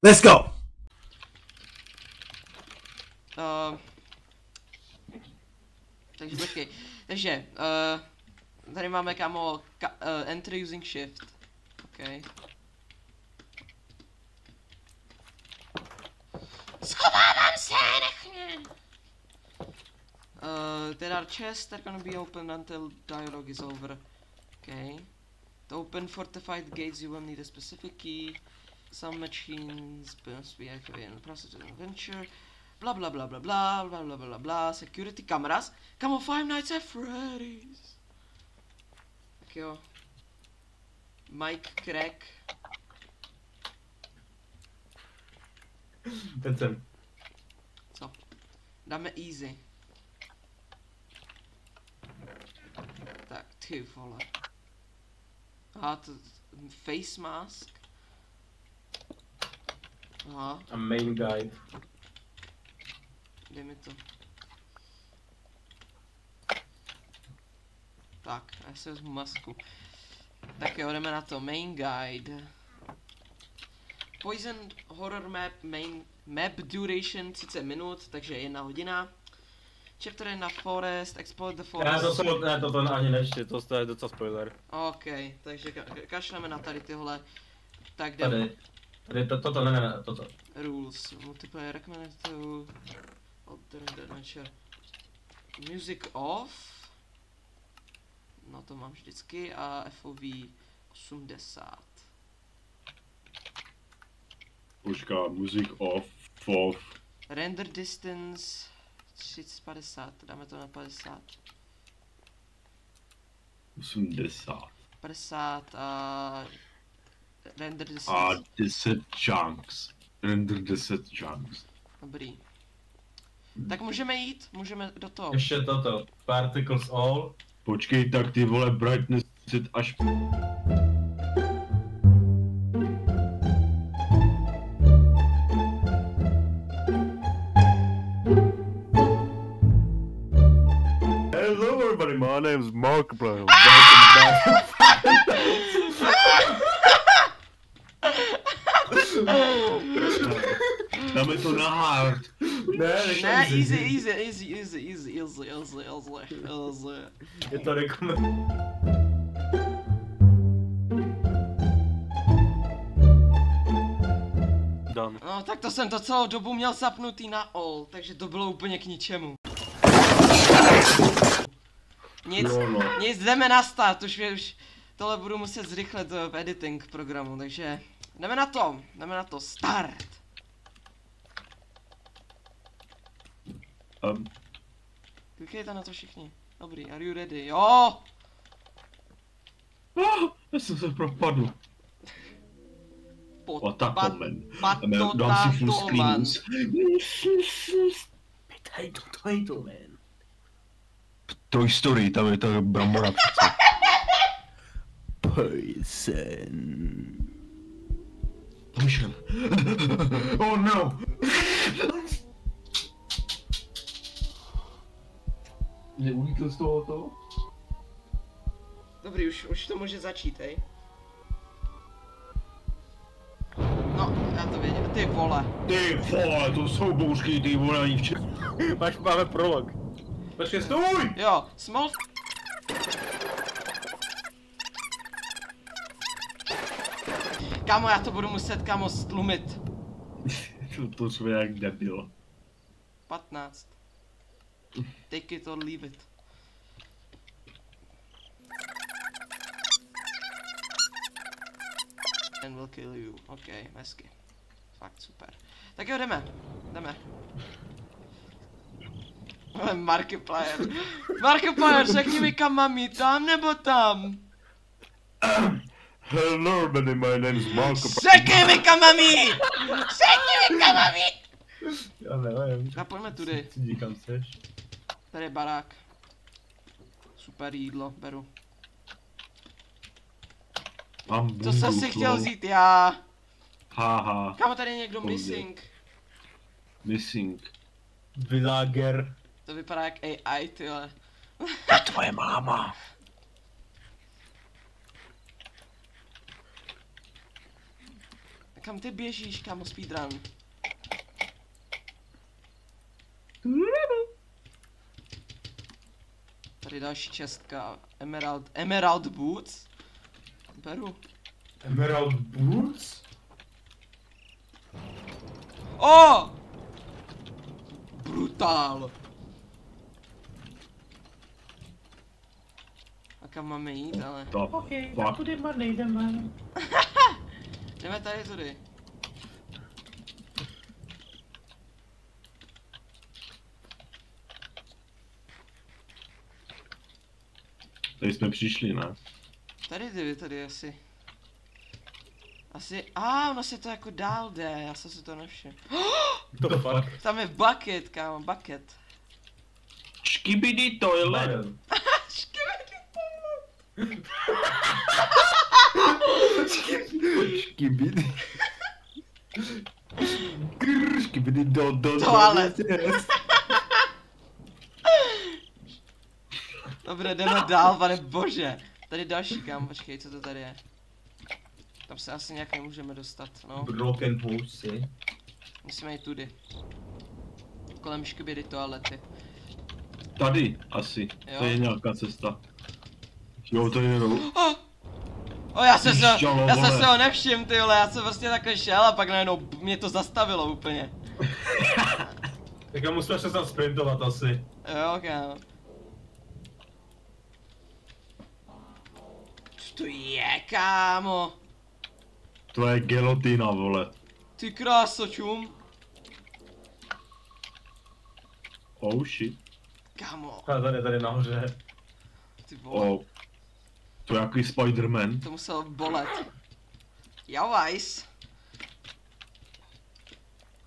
Let's go! Takže počkej. Takže, tady máme kámo enter using shift. OK. Schovávám se, nech mě! There are chests that are gonna be open until dialogue is over. Okay. To open fortified gates you will need a specific key. Some machines must be activated in the process of adventure. Blah blah blah blah blah blah blah blah blah. Security cameras. Come on, Five Nights at Freddy's. Tak jo. Mike Crack. Teď jsem. Co? Dáme easy. Tak, ty vole. Aha, to face mask. Aha, A main guide. dej mi to. Tak, já si vezmu masku. Tak jo, jdeme na to. Main guide. Poison horror map, main map duration 30 minut, takže 1 hodina. Chapter na forest, explore the forest. Ne, to ani nečti, to je docela spoiler. OK, takže kašleme na tady tyhle. Tak jdeme. Tady toto, ne, toto. Rules, multiplayer recommended to alternate adventure. Music off. No to mám vždycky a FOV 80. Počká, music off. Render distance 350, dáme to na 50. 80. 50 a render A distance. 10 chunks. Render 10 chunks. Dobrý. Tak můžeme jít, můžeme do toho. Ještě toto. Particles all. Počkej, tak ty vole brightness set až... Hello everybody, my name is Markiplier. Dáme to na hard. Ne, easy. Je to rekomendace. Done. No tak to jsem to celou dobu měl zapnutý na all, takže to bylo úplně k ničemu. Nic, jdeme na start, už tohle budu muset zrychlit v editing programu, takže jdeme na to, start. Klikejte na to všichni, dobrý, are you ready, jo! Já jsem se propadl. Patoman. Dám si full Patoman. screens. Potato man. Toy Story, tam je ta brambora přece. Poison. Pomyšlím. Oh no! Neulítl z tohoto? Dobrý, už to může začít, hej. No, já to věděl, ty vole. Ty vole, to jsou bouřky, ty vole, ani včera. Máme prolog. Počkej, stůj! Jo, small... Kámo, já to budu muset, kámo, stlumit. To jsme jak debil. 15. Take it or leave it. And will kill you. OK, hezky. Fakt super. Tak jo, jdeme. Markiplier, řekni mi kam mám jít, tam nebo tam? Hello everybody, my name is Markiplier. Řekni mi kam mám jít! Já nevím. A pojďme tudy. Cídí kam seš. Tady je barák. Super jídlo, beru. Mám Co jsem si chtěl vzít já? Haha. Kámo, tady je někdo Pozdě. missing. Villager. To vypadá jak AI, tyhle. To je tvoje máma. Kam ty běžíš, kámo, speedrun? Tady další čestka. Emerald Boots. Beru. Emerald Boots? Oh! Brutál. A kam máme jít, ale? Ok, tak tudy nejdeme. Jdeme tady tudy. Tady jsme přišli, ne? Tady asi. Ono se to jako dál jde, já jsem si to nevšiml. To fuck. Tam je bucket, kámo, bucket. Skibidi toilet! Skibidi. Grrr, skibidi do. Toalet. Dobré, jdeme dál, pane bože. Tady další, kámo, počkej, co to tady je? Tam se asi nějak nemůžeme dostat, no. Broken pussy. Musíme jít tudy. Kolem škybědy toalety. Tady asi. Jo. To je nějaká cesta. Jo, to je Já jsem vole. se ho nevšiml, ty vole, já jsem prostě takhle šel a pak najednou mě to zastavilo úplně. Tak musíme se tam sprintovat asi. Jo, kámo. Co to je, kámo? To je gelotina, vole. Ty krásočum. Oh shit. Kámo, A tady nahoře. ty vole. Oh. To je jaký Spider-Man. To muselo bolet. Javajs.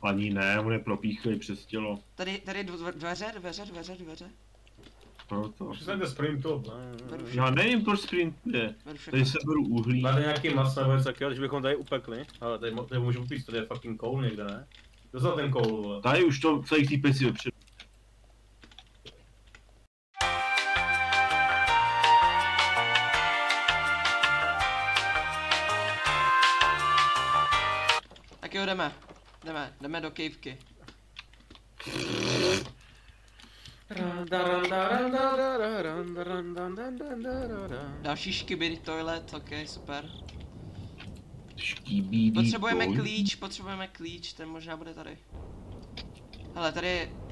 Ani ne, on je propíchlej přes tělo. Tady dveře. Proto. Přestaňte sprintovat. Já nevím, proč sprintuje. Beru všechno. Tady se beru uhlí. Máte nějaký mas nebo něco takového, když bychom tady upekli. Ale tady můžu upít, tady je fucking coal někde, ne? Dostal ten coal, vole. Tady už to celý týpec si dopředu. Tak jo, jdeme do caveky. Další škybidi toilet, ok, super. Škibidi Potřebujeme klíč, ten možná bude tady. Hele,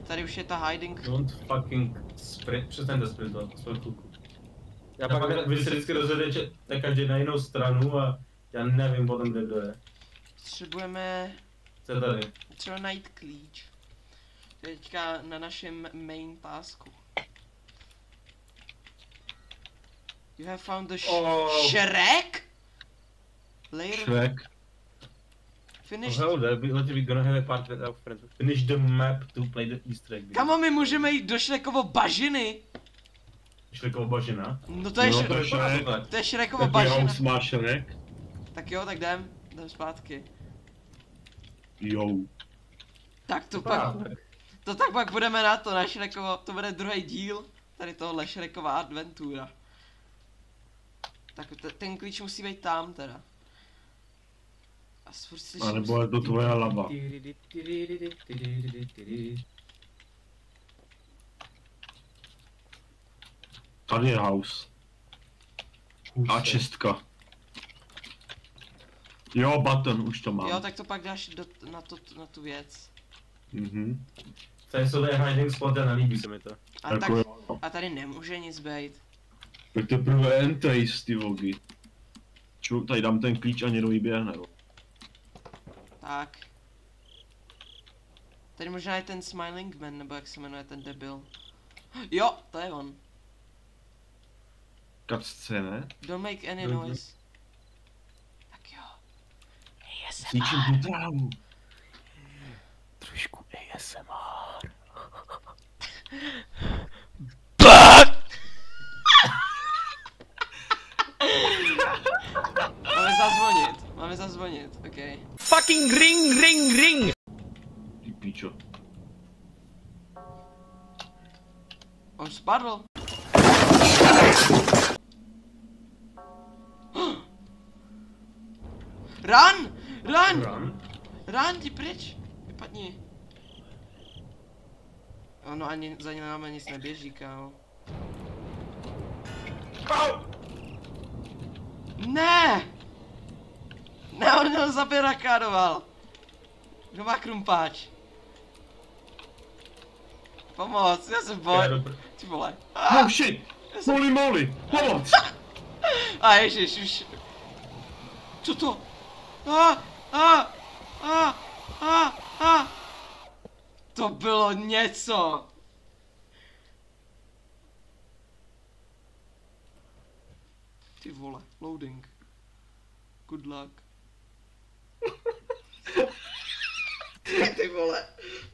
tady už je ta hiding. Don't fucking sprint, přestaňte sprintovat, aspoň chvilku. Já pak vy se vždycky rozhodnete každý na jinou stranu a já nevím potom, kde kdo je. Potřebujeme Co je tady? najít klíč. Teďka na našem main tasku. You have found the Shrek? Layer Shrek. finish. Oh, we're gonna have a part with our friends. Finish the map to play the Easter egg. Kamo, my můžeme jít do Shrekovo bažiny. Šlekovo bažina? No to je, No, to je Shrekovo Takový bažina. house má Shrek. Tak jo, tak jdem zpátky. Jo. Tak to pak budeme na Shrekovo, to bude druhý díl. Tady tohle Shrekova adventura. Tak ten klíč musí být tam teda. A furt slyším... A nebo je to tvoje lava. Tady je house. A čestka. Jo, button, už to mám. Jo, tak to pak dáš na tu věc. Mhm. Tady jsou tady hiding spot a nelíbí se mi to. A tady nemůže nic být. Tak teprve entrace, ty vogy. Tady dám ten klíč a někdo vyběhne. Tak. Tady možná je ten Smiling Man, nebo jak se jmenuje ten debil. Jo, to je on. Cutscene. Don't make any noise. Tak jo. Klíčem tu trávu. Trošku ASMR. Máme zazvonit, ok. Fucking ring. Ty píčo. On spadl. Run! Run! Run. Run, jdi pryč! Vypadni. Ono ani za námi nic neběží, kámo. Au! Ne! Ne, on ho zabirakádoval. Kdo má krumpáč? Pomoc, já se bojím. Ty vole. Oh shit! Holy moly! Pomoc! A ježiš, už. Co to? To bylo něco. Ty vole, loading. Good luck. Ty vole,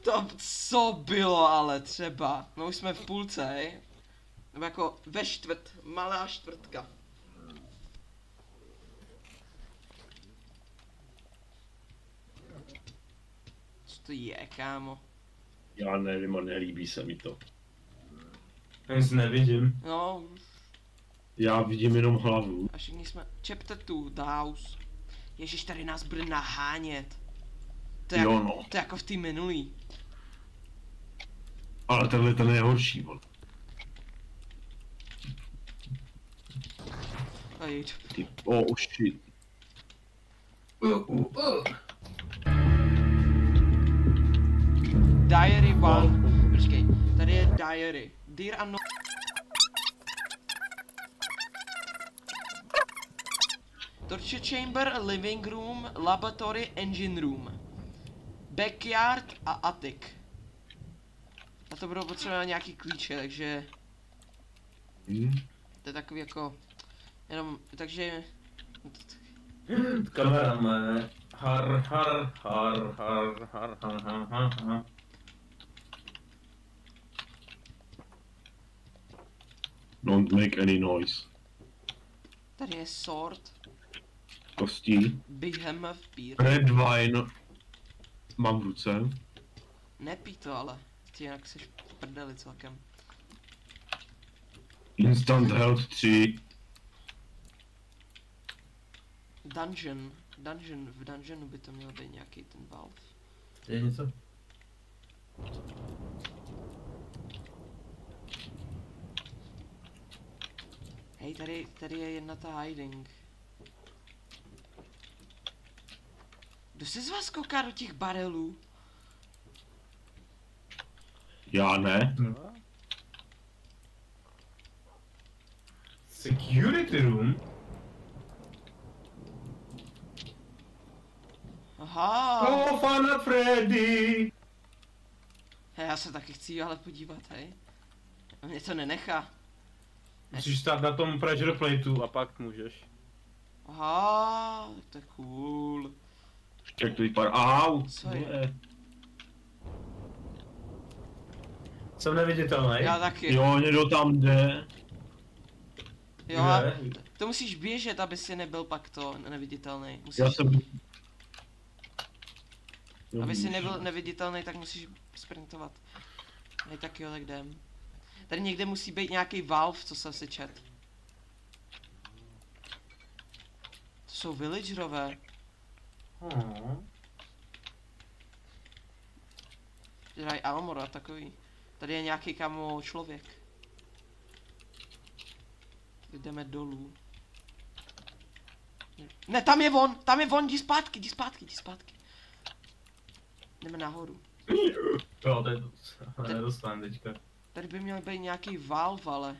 to co bylo ale třeba. No už jsme v půlce, hej? Nebo jako ve čtvrt, malá čtvrtka. Co to je, kámo? Já nevím a nelíbí se mi to. Nic nevidím. No, Já vidím jenom hlavu. a všichni jsme... Chapter 2, the house. Ježiš, tady nás bude nahánět. To je, Jo, jako, no. to je jako v té minulý. Ale tenhle ten je horší, vole. A jít. Ty, oh shit. Diary 1. Počkej, tady je diary. Dear Unknown. Torture chamber, living room, laboratory, engine room. Backyard a attic. A to budou potřebovat nějaký klíče, takže to je takový jako... Jenom, takže... Kameraman. Har. Don't make any noise. Tady je sword, Kostí. behemoth, beer. Red wine. Mám v ruce. Nepij to ale, ty jinak seš v prdeli celkem. Instant health 3. Dungeon, v dungeonu by to měl být nějaký ten valve. Je něco? Hej, tady je jedna ta hiding. Kdo se z vás kouká do těch barelů? Já ne. Security room? Aha. Oh, Fana Freddy! Hej, já se taky chci ale podívat, hej. A mě to nenechá. Musíš stát na tom pressure plateu a pak můžeš. Aha, to je cool. Jak to vypadá? Au! Co je? Jsem neviditelný. Já taky. Jo, někdo tam jde. Jo, a to musíš běžet, aby si nebyl pak to neviditelný. Musíš, Já jsem... aby si nebyl neviditelný, tak musíš sprintovat. Hej, tak jo, tak jdem. Tady někde musí být nějaký valve, co jsem si čet. To jsou villagerové. Dělají armor a takový. Tady je nějaký kamo člověk. Jdeme dolů. Ne, tam je on, jdi zpátky. Jdeme nahoru. Jo, to je nedostanu teďka. Tady by měl být nějaký valve, ale...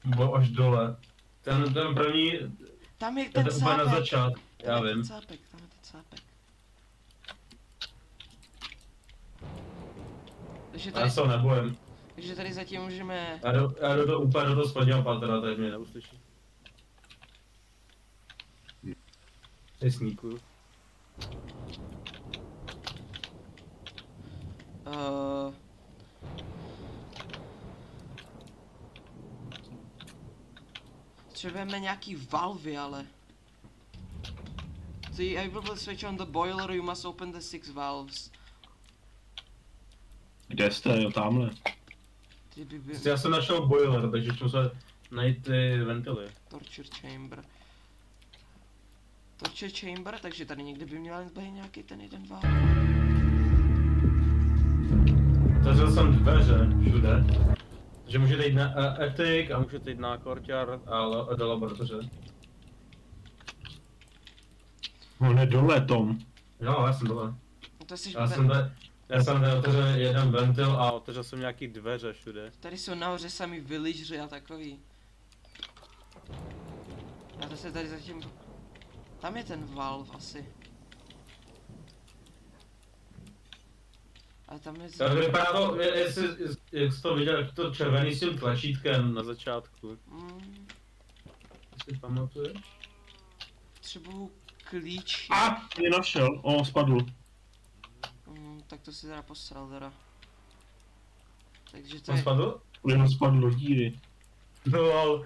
Bo až dole. Ten první, Tam je ten ten úplně na cápek. začátku, já Tam je vím. ten cápek. Takže Já tady, se ho nebojím. takže tady zatím můžeme... Já jdu to úplně do toho spodního patra, teď mě neuslyší. Ty sníku. Potřebujeme nějaký valvy, ale... The able to switch on the boiler, you must open the 6 valves. Kde jste? Jo, tamhle. Já jsem našel boiler, takže chci se najít ty ventily. Torture chamber. Torture chamber, takže tady někde by měl být nějaký ten jeden vál. Otevřel jsem dveře všude. Takže můžete jít na Attic a můžete jít na courtyard a do laboratoře. On je dole, Tom. Jo, já jsem dole. To jsi Já jsem tady otevřel jeden ventil a otevřel jsem nějaký dveře všude. Tady jsou nahoře sami villageři a takový. Já to se tady zatím... Tam je ten valve asi. Ale tam je... Takže vypadá to, jak jsi to viděl, jak to červený s tím tlačítkem na začátku. Si pamatuješ? Potřebuju klíč. Je našel. Spadl. Tak to si teda posral teda. Takže to On je... spadl? Jenom spadl do díry. No, ale...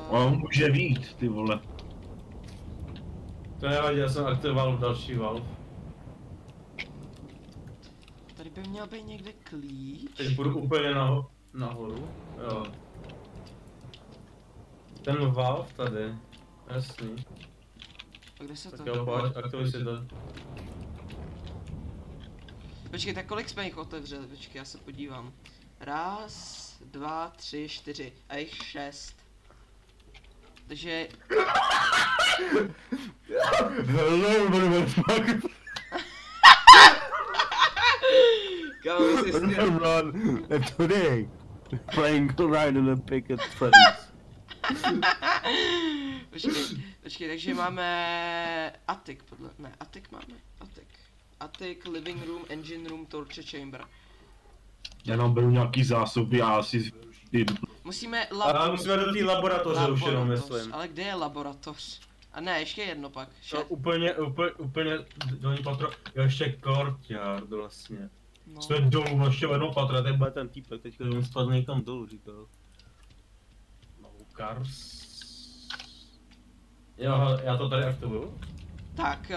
A on může vyjít, ty vole. To nevadí, já jsem aktivoval další valve. Tady by měl být někde klíč. Teď půjdu úplně nahoru. Jo. Ten valve tady. Jasný. A kde se Tak to... jo, pojď, aktivuj si to. Počkej, tak kolik jsme jich otevřeli? Počkej, já se podívám. 1, 2, 3, 4 a jich 6. Takže... Hello, motherfucker. Kámo, jsi Run today, playing around in a big friends. Počkej, takže máme... Attic, podle... Ne, Attic máme? Attic, living room, engine room, torture chamber. Já nám beru nějaký zásoby a asi Musíme Musíme do té laboratoře už jenom, myslím. Ale kde je laboratoř? A ne, ještě jedno pak. To úplně dolní patro. Jo, ještě courtyard vlastně. No. Jsme dolů ještě v jednom patro, teď bude ten týpek, teďka on spadl někam dolů, říkal. No, cars. Jo, já to tady aktivuju. Tak,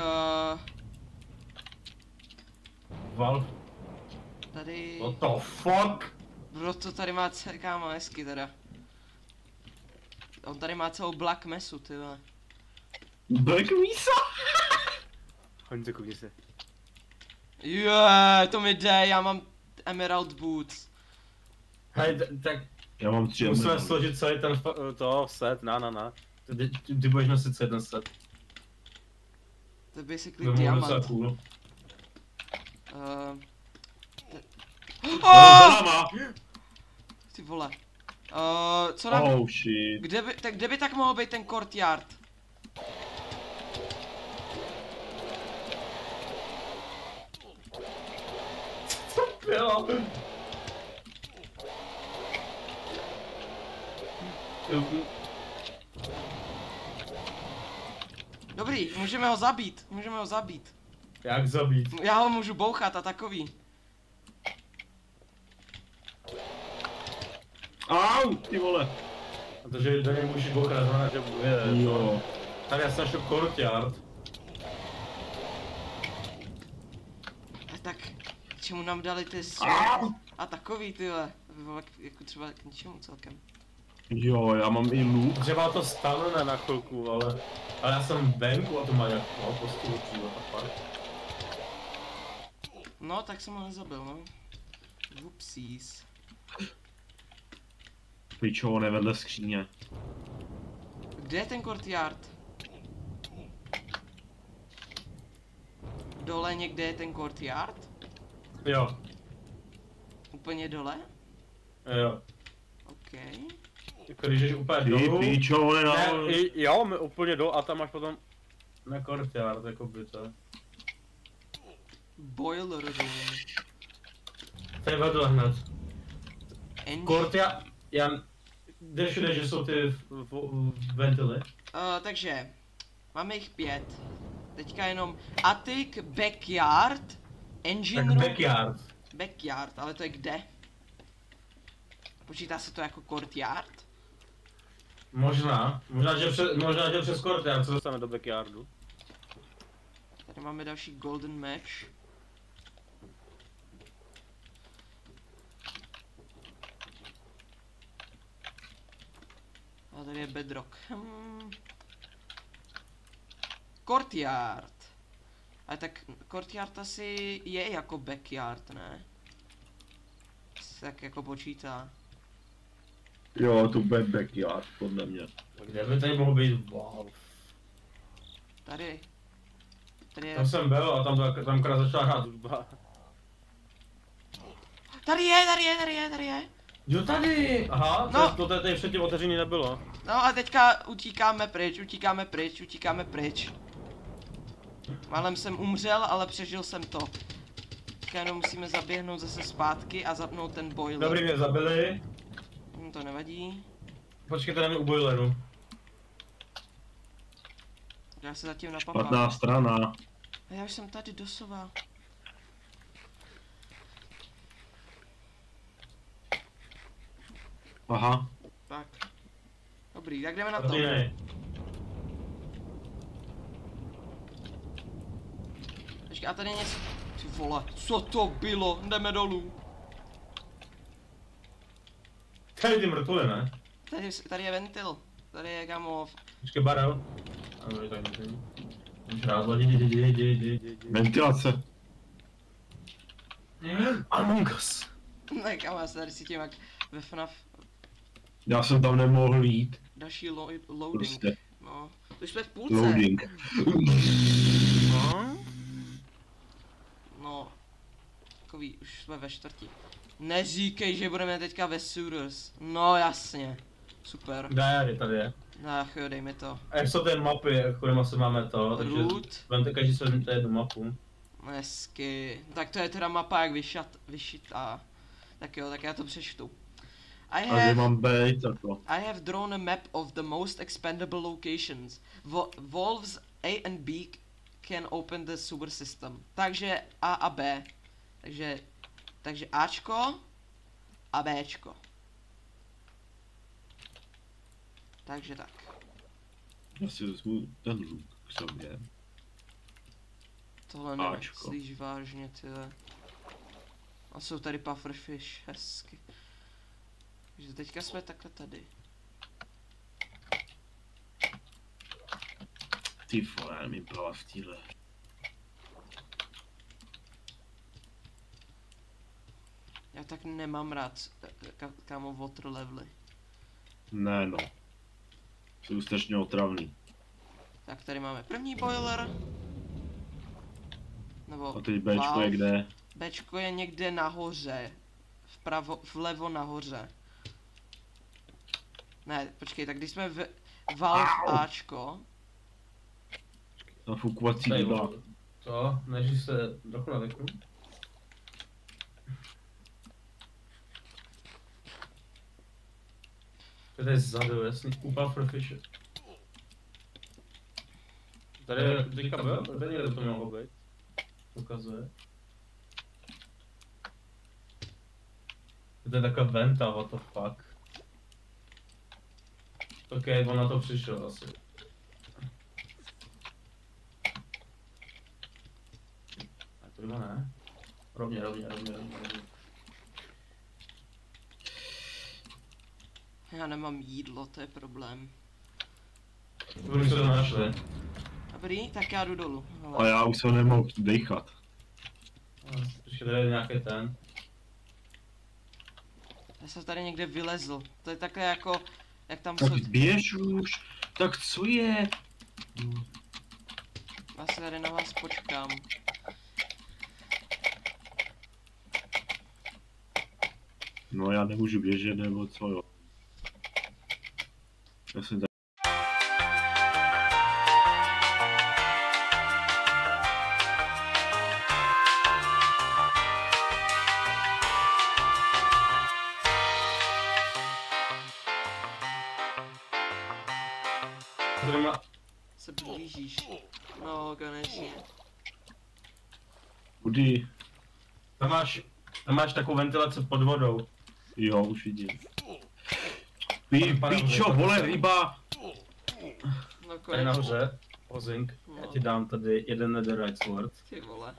Valve. tady... What the fuck? Bro, to tady má kámo hezky teda. On tady má celou black mesu, ty vole. Black Mesa? Honzo, koukni se. To mi jde, já mám emerald boots. Hej, tak Já mám 3 musíme emeraldy. složit celý ten to set, na. Ty budeš nosit jeden set. To je basically To je diamant. cool. Lama! Ty vole. Co nám... Oh shit. Kde by tak mohl být ten courtyard? Jo. Dobrý, můžeme ho zabít. Jak zabít? Já ho můžu bouchat a takový. Au, ty vole. Protože do něj můžeš bouchat, znamená, že bude. Jo. Tady já jsem našel courtyard. A tak, k čemu nám dali ty a takový tyhle. Jako třeba k ničemu celkem. Jo, já mám i loot. Třeba to stane na chvilku, ale já jsem venku a to má jak postupu přímo a pak. No, tak jsem ho nezabil, no. Whoopsies. Pičo, on je vedle skříně. Kde je ten courtyard? Dole někde je ten courtyard? Jo, Úplně dole? jo. OK. Jako když jsi úplně Ty dolů. pičo, on je Ne, nahoru. jo, my úplně dolů a tam máš potom na courtyard, jako by to. Boiler room. To je vedle hned. Engine. Courtyard, já... Kde všude, že jsou ty ventily? Takže, máme jich 5. Teďka jenom attic, backyard, engine Tak room. backyard. Backyard, ale to je kde? Počítá se to jako courtyard? Možná, že přes courtyard se dostane do backyardu. Tady máme další golden match. A tady je bedrock. Courtyard. Ale tak courtyard asi je jako backyard, ne? Tak jako počítá. Jo, to bude backyard, podle mě. Kde by tady mohl být? Wow. Tady. Tady je. Tam jsem byl a tam krát začala hrát hudba. Tady je. Jo, tady! Aha, No. to tady předtím otevřený nebylo. No a teďka utíkáme pryč. Málem jsem umřel, ale přežil jsem to. Teďka jenom musíme zaběhnout zase zpátky a zapnout ten boiler. Dobrý, mě zabili. To nevadí. Počkejte na mě u boileru. Já se zatím napapám. Špatná strana. A já už jsem tady dosova. Aha. Tak. Dobrý, tak jdeme na to. Tady ne. Počkej, a tady je něco. Ty vole, co to bylo? Jdeme dolů. Tady ty mrtvoly, ne? Tady je ventil. Tady je kamo. Počkej, barel. Ano, tak není. Můžu rád, jdi. Ventilace. Among Us. Ne, kamo, já se tady cítím jak ve FNAF. Já jsem tam nemohl jít. Další loading. Prostě. No, to už jsme v půlce. Loading. No, takový, už jsme ve čtvrtí. Neříkej, že budeme teďka ve sewers. No jasně. Super. Tady je. Ach jo, dej mi to. A jak jsou ty mapy, kterýma se máme to, takže Root. vemte každý se vezměte jednu mapu. Hezky. Tak to je teda mapa jak vyšitá. Tak jo, tak já to přečtu. A kde mám být a to. I have drawn a map of the most expendable locations. Valves A and B can open the sewer system. Takže A a B. Takže Ačko a Bčko. Takže tak. Já si vezmu ten luk k sobě. Tohle Ačko. nemyslíš vážně, tyhle. A jsou tady pufferfish, hezky. Takže teďka jsme takhle tady. Ty vole, mi byla v týhle. Já tak nemám rád kámo water levely. Ne no. Jsou strašně otravný. Tak tady máme první boiler. Nebo A teď Bčko je valve. kde? Bčko je někde nahoře. Vlevo nahoře. Ne, počkej, tak když jsme v valve Ačko. Nafukovací Tady díla. bylo. To, než se trochu nadechnu. To je zadu, jasný, úplně profession. Tady je teďka byl? Tady někde to mělo být. Ukazuje. To je taková venta, what the fuck. Ok, on na to přišel asi. A to ne? Rovně. Já nemám jídlo, to je problém. Už se to našli. Dobrý, tak já jdu dolů. A já už jsem nemohl dechat. Ještě tady je nějaký ten. Já jsem tady někde vylezl. To je takhle jako, jak tam Tak jsou. běž už. Tak co je? Já se tady na vás počkám. No já nemůžu běžet nebo co jo. Já jsem tady. Se blížíš. No, konečně. Kudy? Tam máš takovou ventilaci pod vodou. Jo, už vidím. Pičo, vole, ryba! No Tady konečně. nahoře. Ozink. Já ti dám tady jeden netherite sword. Ty vole.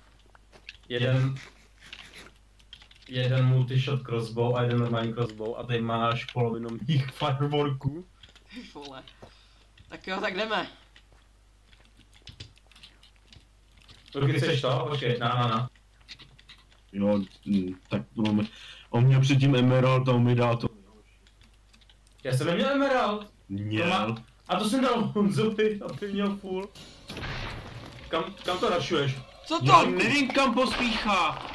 Jeden multishot crossbow a jeden normální crossbow a tady máš polovinu mých fireworků. Vole. Tak jo, tak jdeme. Když chceš to? Počkej, na. Jo, tak on měl předtím Emerald a on mi dal to. Já jsem neměl Emerald. Měl. A to jsem dal Honzovi, aby měl full. Kam to rašuješ? Co Já to? nevím, kam pospíchá.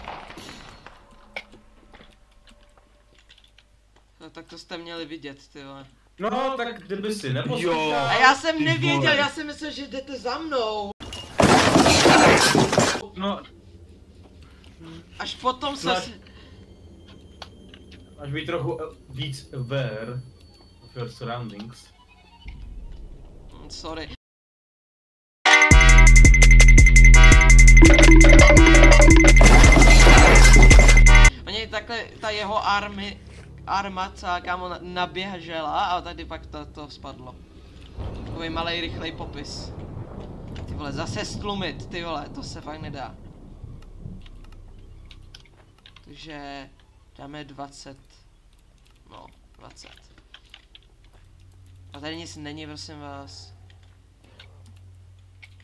No, tak to jste měli vidět, ty vole. No, tak kdyby si Jo. neposlíchal. A já jsem Ty nevěděl, vole. já jsem myslel, že jdete za mnou. No, Až potom se... No. Až být trochu víc aware of your surroundings. Sorry. Oni takhle, ta jeho arma celá kámo naběžela a tady pak to spadlo. Takový malej rychlej popis. Ty vole, zase stlumit, ty vole, to se fakt nedá. Takže dáme 20. No, 20. A tady nic není, prosím vás.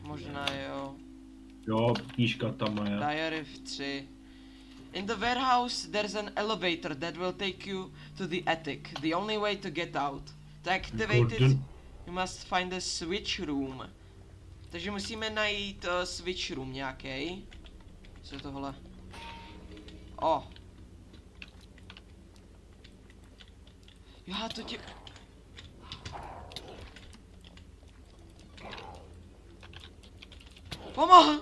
Možná jo. Jo, knížka tam je. Diary v 3. In the warehouse there's an elevator that will take you to the attic. The only way to get out. To activate it, Gordon. you must find a switch room. Takže musíme najít switch room nějaký. Co je tohle? O. Já to tě... Pomohl!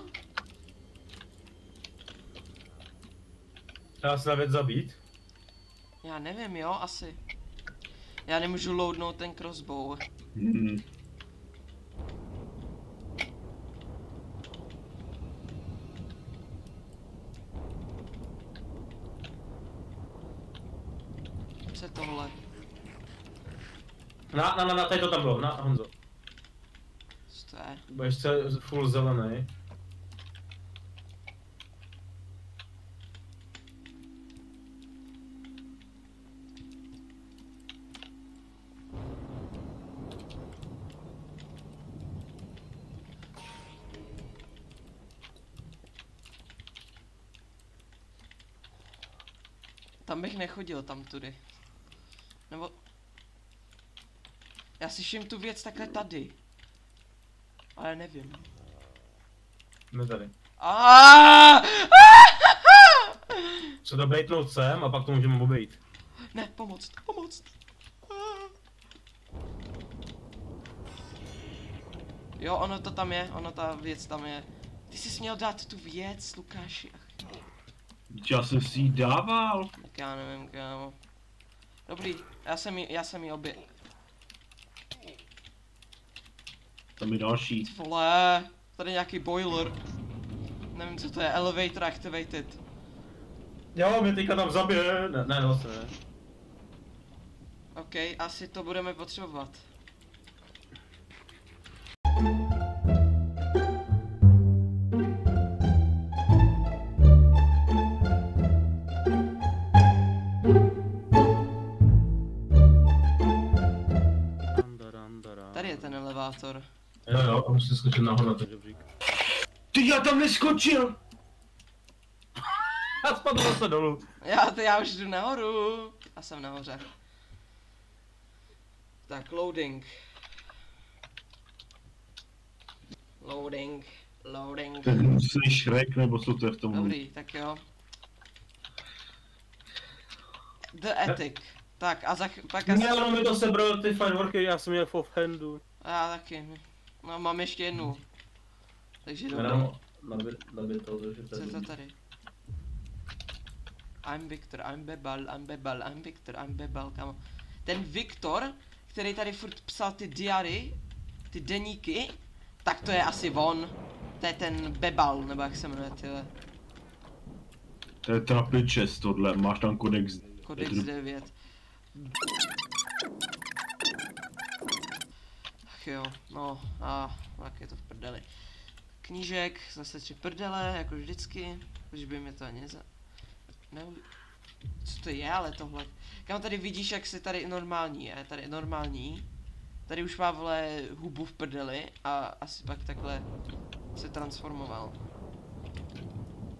Dá se na věc zabít? Já nevím, jo, asi. Já nemůžu loadnout ten crossbow. Co je tohle? Tady to tam bylo, na Honzo. Co to je? Budeš se full zelený. Tam bych nechodil, tam tudy. Nebo... Já slyším tu věc takhle tady. Ale nevím. Ne tady. Aaaaaa! Co to bejtnout sem a pak to můžeme obejít. Ne, pomoct, pomoct. Jo, ono to tam je, ono ta věc tam je. Ty jsi měl dát tu věc, Lukáši. Ach, Já jsem si ji dával. tak já nevím, kámo. Dobrý, já jsem jí obě... Tam je další. Vole, tady nějaký boiler. Nevím, co to je, elevator activated. Jo, mě teďka tam zabije. Ne, vlastně ne. OK, asi to budeme potřebovat. Tady je ten elevátor. Jo, a musím skočit nahoru na ten žebřík. Ty, já tam neskočil! A spadl zase dolů. Já už jdu nahoru. A jsem nahoře. Tak, loading. Loading. Loading. Jsi Shrek, nebo co to je v tom? Dobrý, tak jo. The Attic. Tak a pak asi... Ne, ono mi to sebral ty fireworky, já jsem měl v offhandu. A já taky. No, mám ještě jednu. Takže dobrý. Nabit to, že Co je to tady? I'm Victor, I'm Bebal, I'm Bebal, I'm Victor, I'm Bebal, kámo. Ten Viktor, který tady furt psal ty diary, ty deníky, tak to je asi on. To je ten Bebal, nebo jak se jmenuje, tyhle. To je trapičes tohle, máš tam kodex. Kodex 9. Ach jo, no a tak je to v prdeli. Knížek, zase 3 prdele, jako vždycky, už by mi to ani co to je ale tohle? Kam tady vidíš, jak se tady normální je, tady je normální. Tady už má vole hubu v prdeli a asi pak takhle se transformoval.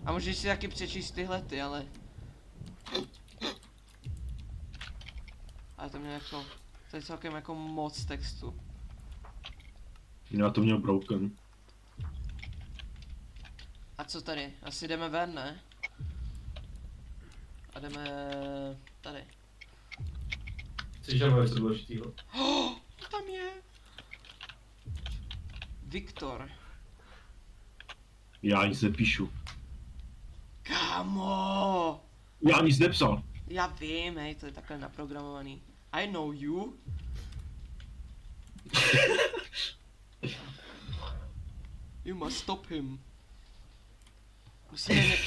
A můžeš si taky přečíst tyhle ty, ale... Ale to mě jako... To je celkem jako moc textu. Já to měl broken. A co tady? Asi jdeme ven, ne? A jdeme... tady. Slyšel něco důležitýho. Oh, tam je! Viktor. Já nic nepíšu. Kámo! Já nic nepsal. Já vím, hej, to je takhle naprogramovaný. I know you. You must stop him.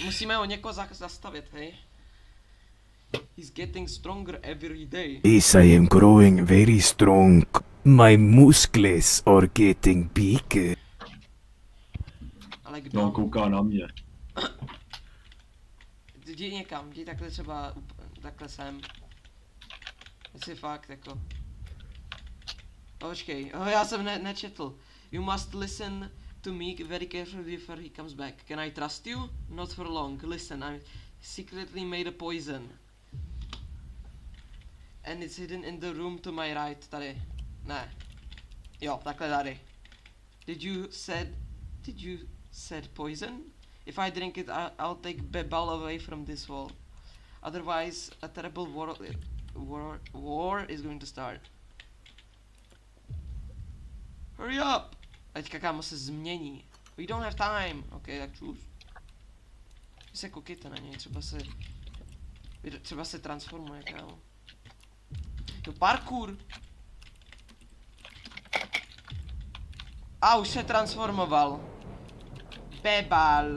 Musíme ho někoho zastavit, hej. He's getting stronger every day. Yes, I am growing very strong. My muscles are getting bigger. Ale kdo? No, on kouká na mě. Jdi někam, jdi takhle třeba, takhle sem. Jestli fakt jako. Počkej, já jsem nečetl. You must listen to me very carefully before he comes back. Can I trust you? Not for long. Listen, I secretly made a poison. And it's hidden in the room to my right. Tady. Ne. Jo, takhle tady. Did you said poison? If I drink it, I'll take Bebal away from this wall. Otherwise, a terrible war is going to start. Hurry up! Teďka kámo se změní. We don't have time. Ok, tak čus. Vy se koukejte na něj, třeba se transformuje, kámo. Jo, parkour! A už se transformoval. Bebal.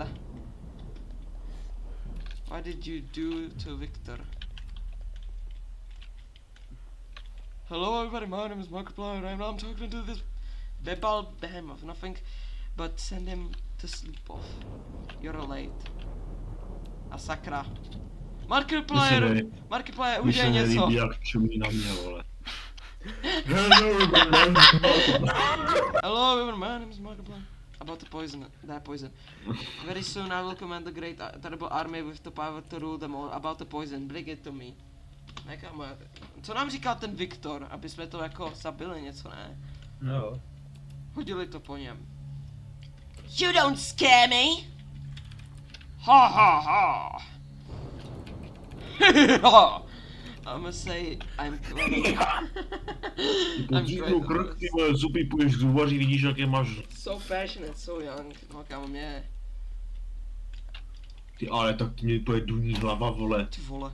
What did you do to Viktor? Hello everybody, my name is Markiplier and I'm talking to this Bebal behemoth. Nothing but send him to sleep off. You're late. A sakra. Markiplier, už je něco. Nelíbí, jak čumí na mě, vole. Hello everyone, my name is Markiplier. About the poison, that poison. Very soon I will command the great terrible army with the power to rule them all. About the poison, bring it to me. Nekam, co nám říkal ten Viktor, aby jsme to jako zabili něco, ne? No. Hodili to po něm. You don't scare me! Ha ha ha! I'm gonna say I'm clever. Díknu krk, ty vole, zuby půjdeš z zubaří, vidíš, jak je máš. So passionate, so young. No kámo, mě. Ty ale tak mě to je duní hlava, vole. Ty vole.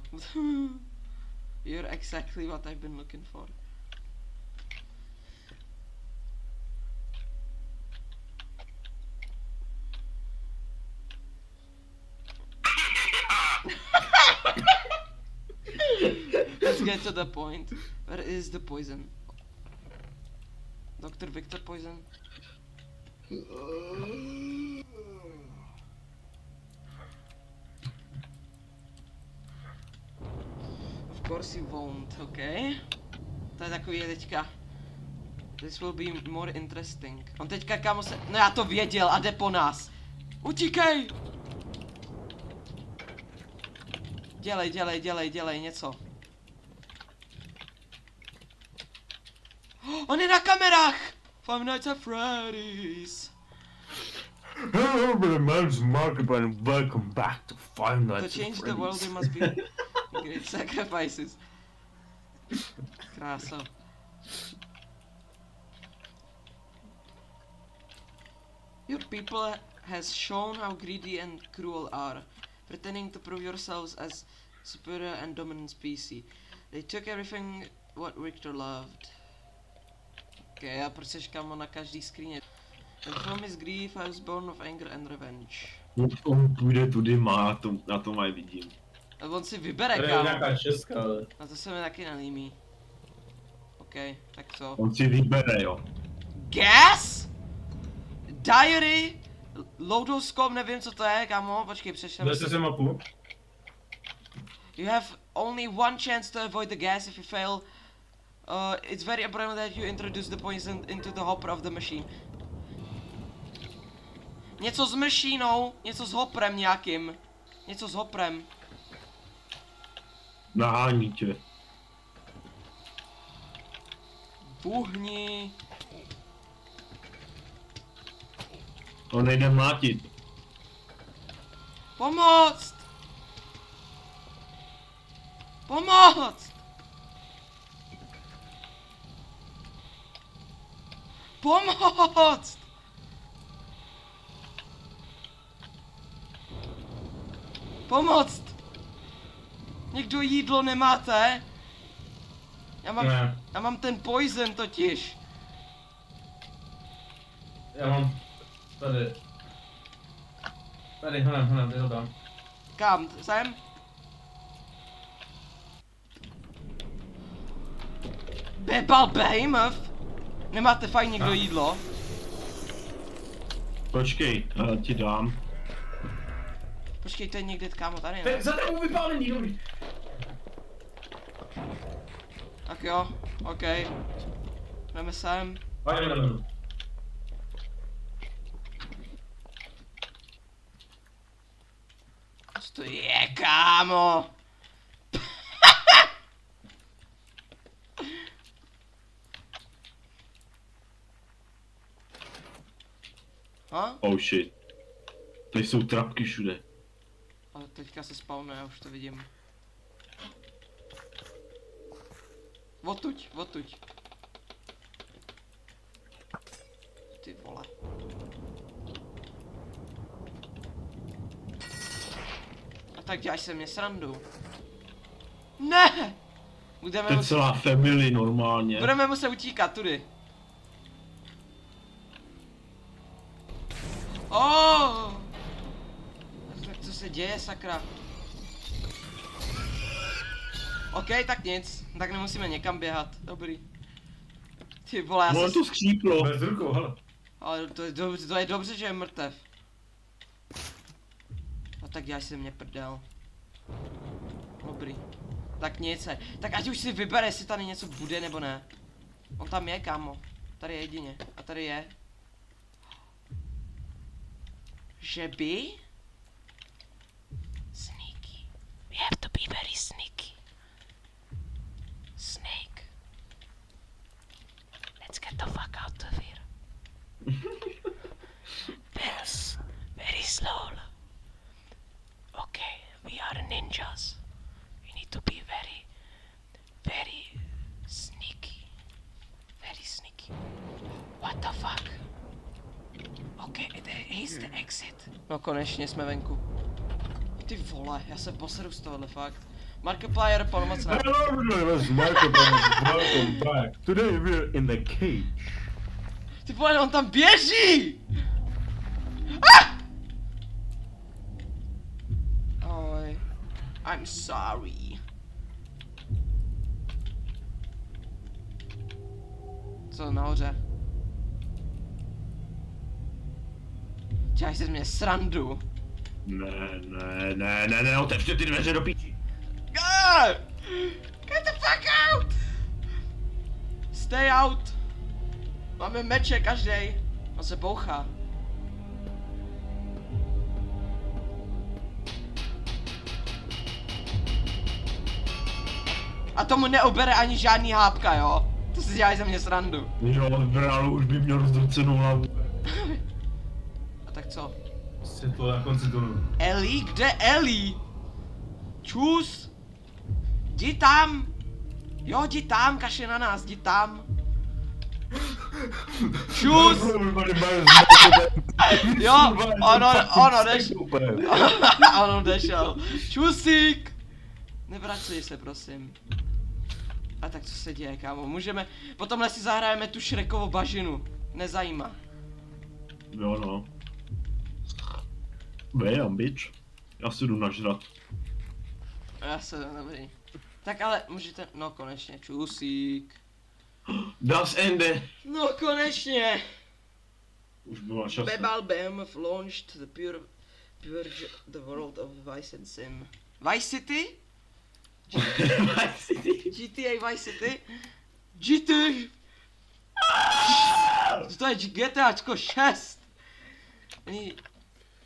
You're exactly what I've been looking for. Let's get to the point. Where is the poison? Dr. Viktor poison? Of course you won't, okay? To je takový teďka. This will be more interesting. On teďka kámo se... No já to věděl a jde po nás. Utíkej! Dělej něco. On je na kamerách! Five Nights at Freddy's. Hello, my name's Markiplier and welcome back to Five Nights at Freddy's. To change the world there must be great sacrifices. Krása. Your people has shown how greedy and cruel are, pretending to prove yourselves as superior and dominant species. They took everything what Viktor loved. Okay, a proč seš kámo na každý skříně? And from his grief I was born of anger and revenge. On půjde tudy má, na to mají vidím. A on si vybere, To je kámo. nějaká česká, ale. A to se mi taky nelíbí. OK, tak co? On si vybere, jo. Gas? Diary? Loadoscope, nevím co to je, kámo, počkej, přešel. Zase se mapu. You have only one chance to avoid the gas. If you fail, It's very important that you introduce the poison into the hopper of the machine. Něco s mašinou, něco s hoprem nějakým. Něco s hoprem. Nahání tě. Puhni. On nejde mlátit. Pomoct! Pomoct! Pomoct! Pomoct! Někdo jídlo nemáte? Já mám ten poison totiž. Já mám tady. Tady, honem, kde to dám. Kam? Sem? Bebal Behemoth? Nemáte fajn někdo jídlo? Počkej, ti dám. Počkej, to je někde kámo tady, ne? Za tebou vypálený, dobrý. Tak jo, ok. Jdeme sem. Jdeme. Co to je, kámo? Ha? Oh shit. Tady jsou trapky všude. Ale teďka se spawnuje, já už to vidím. Odtuď. Ty vole. A tak děláš se mě srandu. Ne! To je celá family normálně. Budeme muset utíkat, tudy. Oh! Tak co se děje, sakra? OK, tak nic. Tak nemusíme někam běhat. Dobrý. Ty vole, já No to skříplo. Bez rukou, hele. Ale to je dobře, že je mrtev. A tak děláš si mě prdel. Dobrý. Tak nic. Tak ať už si vybere, jestli tady něco bude nebo ne. On tam je, kámo. Tady je jedině. A tady je. Že by? Sneaky. We have to be very sneaky. Snake. Let's get the fuck out of here. Very slow. Okay, we are ninjas. We need to be very sneaky. Very sneaky. What the fuck? Okay, here's the exit. No konečně jsme venku. Ty vole, já se poseru z tohohle fakt. Markiplier, pomocná. Hello everybody, this is Markiplier. Welcome back. Today we're in the cage. Ty vole, on tam běží! Ah! Oj. I'm sorry. Co nahoře? Děláš si z mě srandu. Ne, otevřte ty dveře do píči. Get the fuck out! Stay out! Máme meče každej. On se bouchá. A tomu neobere ani žádný hápka, jo? To si děláš ze mě srandu. Jo, brálo, už by měl rozdrcenou hlavu. A tak co? Světlo na konci tunelu. Ellie? Kde Ellie? Čus! Jdi tam! Jo, jdi tam, kaši na nás, jdi tam. Čus! Jo, on odešel. On odešel. Čusík! Nevracej se, prosím. A tak co se děje, kámo? Můžeme... Potomhle si zahrajeme tu Shrekovu bažinu. Nezajímá. Jo no. Bejam, bitch. Já si jdu nažrat. Já se, dobrý. Tak ale můžete... No konečně, čusík. Das Ende. No konečně! Už byla čas. Bebal Behemoth launched the purge the world of Vice and Sim. Vice City? GTA Vice City? GT! To je GTAčko 6! Any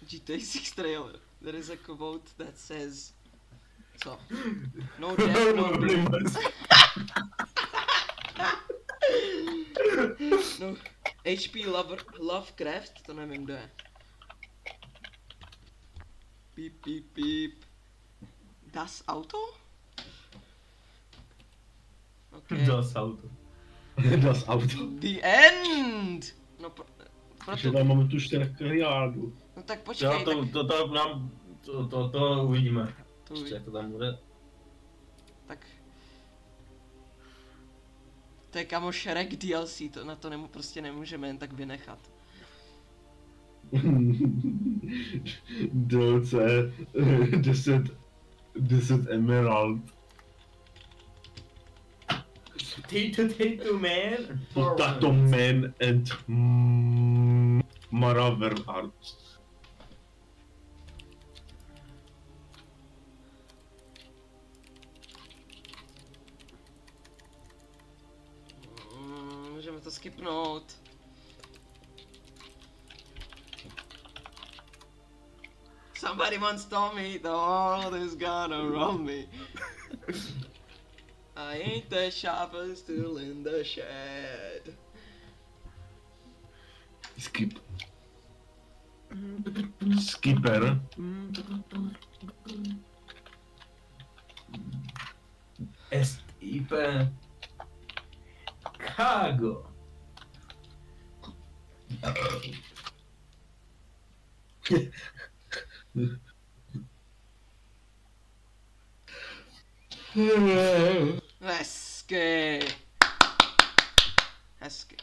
GTA 6 trailer. There is a quote that says... Co? No death, no blood. No, HP Lovecraft, to nevím kdo je. Píp, píp, píp. Das Auto? Okay. Das Auto. Das Auto. The end! No Takže proto... tam máme tu 4 miliardu. No tak Jo, počkej, to uvidíme. To Ještě uvidíme. jak to tam bude. Tak... To je kamo Shrek DLC, to na to prostě nemůžeme jen tak vynechat. DLC 10 emerald. Potato man. Potato man and Maraver Arts. Můžeme to skipnout. Somebody once told me the world is gonna run me. I ain't the sharpest tool in the shed. Skip. Skipper. SIP. Chicago. Hezky. Hezky.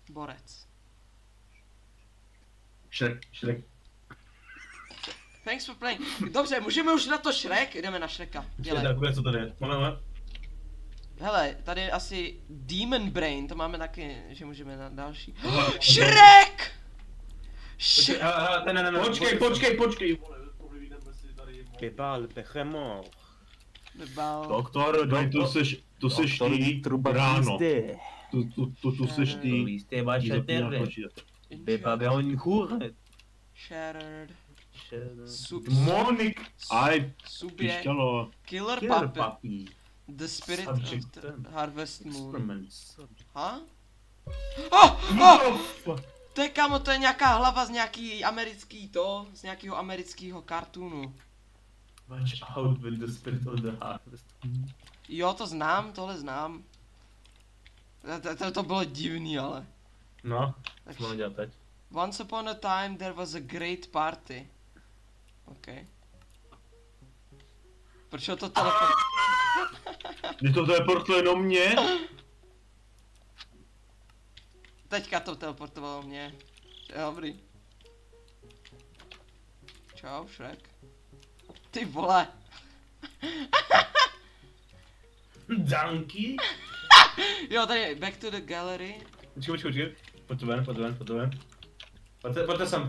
Borec. Shrek. Thanks for playing. Dobře, můžeme už na to Shrek? Jdeme na Shreka. Dělej. Takové, co tady je. Máme. Hele, tady je asi Demon Brain, to máme taky, že můžeme na další. Shrek! Počkej. Kebal, pechemo. Bebal. Doktor, tu seš ty ráno. Tu seš ty. Jste vaše terre. Beba beon hure. Shattered. Monik. Aj, Subject. pišťalo. Killer Killer Puppet. Puppy. The Spirit Subject of the ten. Harvest Moon. Experiments. Ha? Oh! To je kamo, to je nějaká hlava z nějaký americký z nějakého amerického kartoonu. Watch out with the spirit of the harvest. Jo, to znám, tohle znám. To bylo divný, ale. No, co máme dělat teď? Once upon a time there was a great party. OK. Proč to telefon? Když to teleportuje jenom mě? Teďka to teleportovalo mě. Dobrý. Čau, Shrek. Ty vole. Donkey? Jo, tady back to the gallery. Počkej. Pojďte ven.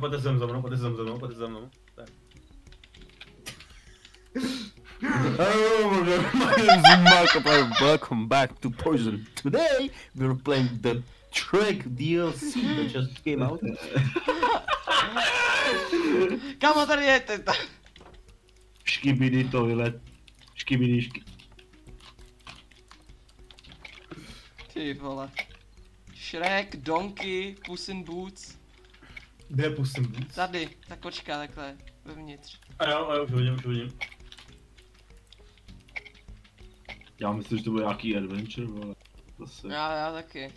Pojďte sem za mnou. Tak. Hello, my name is Mark and welcome back to Poison. Today we're playing the Shrek DLC that just came out. Kamo, tady je Škibidi toilet. Škibidi. Ty vole. Shrek, Donkey, Puss in Boots. Kde pustím víc? Tady, ta kočka takhle, vevnitř. A jo, už vidím. Já myslím, že to bude nějaký adventure, vole. Zase. Já taky.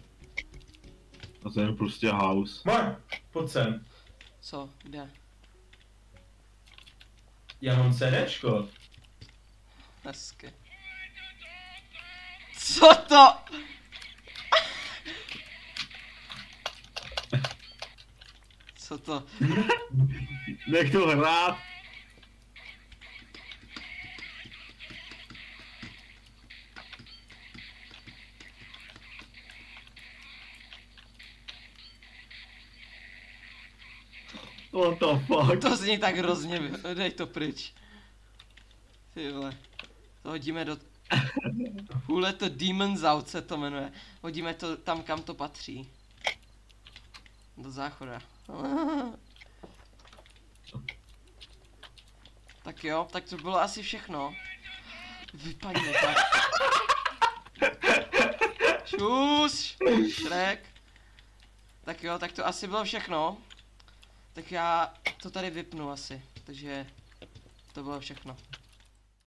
A to je prostě house. Mark, pojď sem. Co, kde? Já mám CDčko. Hezky. Co to? Co to? Nech to hrát. What the fuck? To zní tak hrozně, dej to pryč. Ty vole. To hodíme do... Hule to Demon's Out se to jmenuje. Hodíme to tam, kam to patří. Do záchoda. Tak jo, tak to bylo asi všechno. Vypadně tak. Šus! Šrek. Tak jo, tak to asi bylo všechno. Tak já to tady vypnu asi. Takže to bylo všechno.